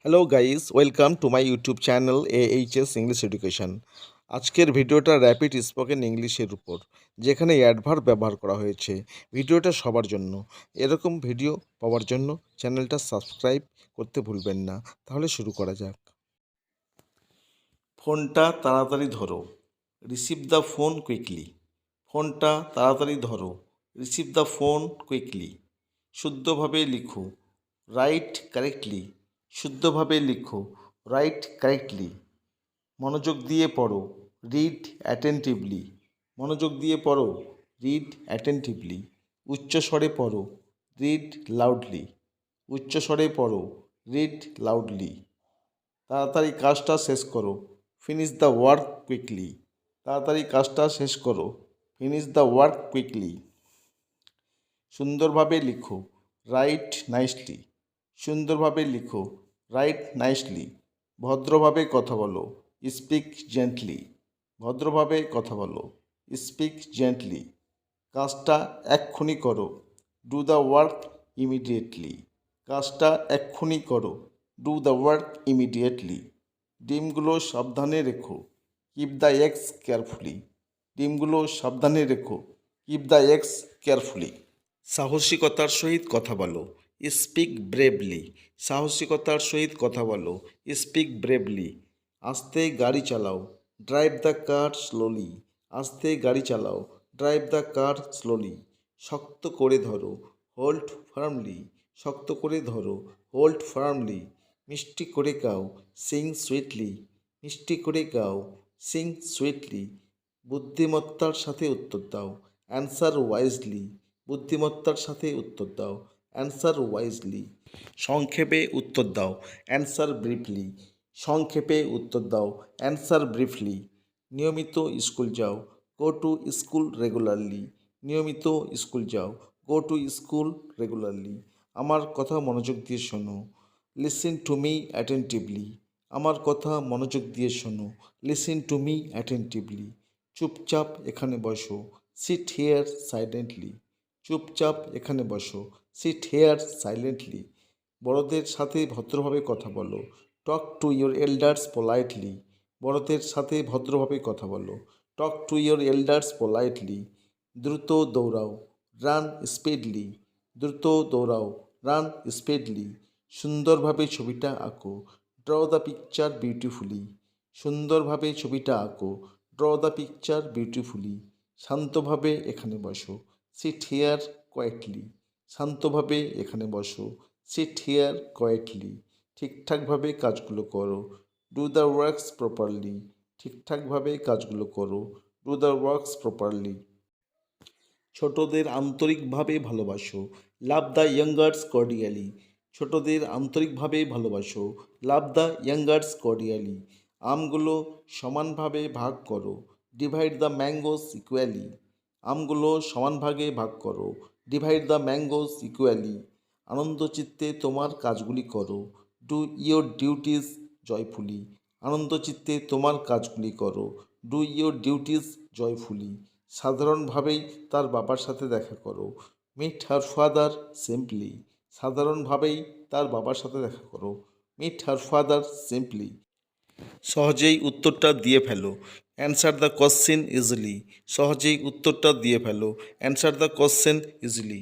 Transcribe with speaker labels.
Speaker 1: Hello guys, welcome to my YouTube channel AHS English education. আজকের ভিডিওটা rapid spoken ইংলিশের উপর, যেখানে অ্যাডভার্ব ব্যবহার করা হয়েছে। ভিডিওটা সবার জন্য। এরকম ভিডিও পাওয়ার জন্য চ্যানেলটা সাবস্ক্রাইব করতে ভুলবেন না। তাহলে শুরু করা যাক। ফোনটা তাড়াতাড়ি ধরো। Receive the phone quickly. ফোনটা তাড়াতাড়ি ধরো। Receive the phone quickly. শুদ্ধভাবে লিখো। Right correctly. শুদ্ধভাবে লিখো। Right correctly. মনোযোগ দিয়ে পড়ো। Read attentively. মনোযোগ দিয়ে পড়ো। Read attentively. উচ্চস্বরে পড়ো। Read loudly. উচ্চস্বরে পড়ো। Read loudly. তাড়াতাড়ি কাজটা শেষ করো। Finish the work quickly. তাড়াতাড়ি কাজটা শেষ করো। Finish the work quickly. সুন্দরভাবে লিখো। Right nicely. সুন্দরভাবে লিখো। Right nicely. ভদ্রভাবে কথা বলো। Speak gently. ভদ্রভাবে কথা বলো। Speak gently. কাজটা এক্ষুনি করো। Do the work immediately. কাজটা এক্ষুনি করো। Do the work immediately. ডিমগুলো সাবধানে রেখো। Keep the eggs carefully. ডিমগুলো সাবধানে রেখো। Keep the eggs carefully. সাহসিকতার সহিত কথা বলো। Speak bravely. সাহসিকতার সহিত কথা বলো। Speak bravely. আস্তে গাড়ি চালাও। Drive the car slowly. আস্তে গাড়ি চালাও। Drive the car slowly. শক্ত করে ধরো। Hold firmly. শক্ত করে ধরো। Hold firmly. মিষ্টি করে গাও। সিং সুইটলি। মিষ্টি করে গাও। সিং সুইটলি। বুদ্ধিমত্তার সাথে উত্তর দাও। Answer wisely. বুদ্ধিমত্তার সাথে উত্তর দাও। Answer wisely. সংক্ষেপে উত্তর দাও। Answer briefly. সংক্ষেপে উত্তর দাও। Answer briefly. নিয়মিত স্কুল যাও। Go to school regularly. নিয়মিত স্কুল যাও। Go to school regularly. আমার কথা মনোযোগ দিয়ে শোনো। Listen to me attentively. আমার কথা মনোযোগ দিয়ে শোনো। Listen to me attentively. চুপচাপ এখানে বসো। Sit here silently. চুপচাপ এখানে বসো। Sit here silently. বড়দের সাথে ভদ্রভাবে কথা বলো। Talk to your elders politely. বড়দের সাথে ভদ্রভাবে কথা বলো। Talk to your elders politely. দ্রুত দৌড়াও। Run speedily. দ্রুত দৌড়াও। Run speedily. সুন্দরভাবে ছবিটা আঁকো। Draw the picture beautifully. সুন্দরভাবে ছবিটা আঁকো। Draw the picture beautifully. শান্তভাবে এখানে বসো। Sit here quietly. শান্তভাবে এখানে বসো। Sit here quietly. ঠিকঠাকভাবে কাজগুলো করো। Do the works properly. ঠিকঠাকভাবে কাজগুলো করো। Do the works properly. ছোটদের আন্তরিকভাবে ভালোবাসো। Love the youngers cordially. ছোটদের আন্তরিকভাবে ভালোবাসো। Love the youngers cordially. আমগুলো সমানভাবে ভাগ করো। Divide the mangoes equally. আমগুলো সমান ভাগে ভাগ করো। Divide the mangoes equally. আনন্দচিত্তে তোমার কাজগুলি করো। Do your duties joyfully. আনন্দচিত্তে তোমার কাজগুলি করো। Do your duties joyfully. সাধারণভাবেই তার বাবার সাথে দেখা করো। Meet her father simply. সাধারণভাবেই তার বাবার সাথে দেখা করো। Meet her father simply. সহজেই উত্তরটা দিয়ে ফেলো। Answer the question easily. সহজেই উত্তরটা দিয়ে ফেলো। Answer the question easily.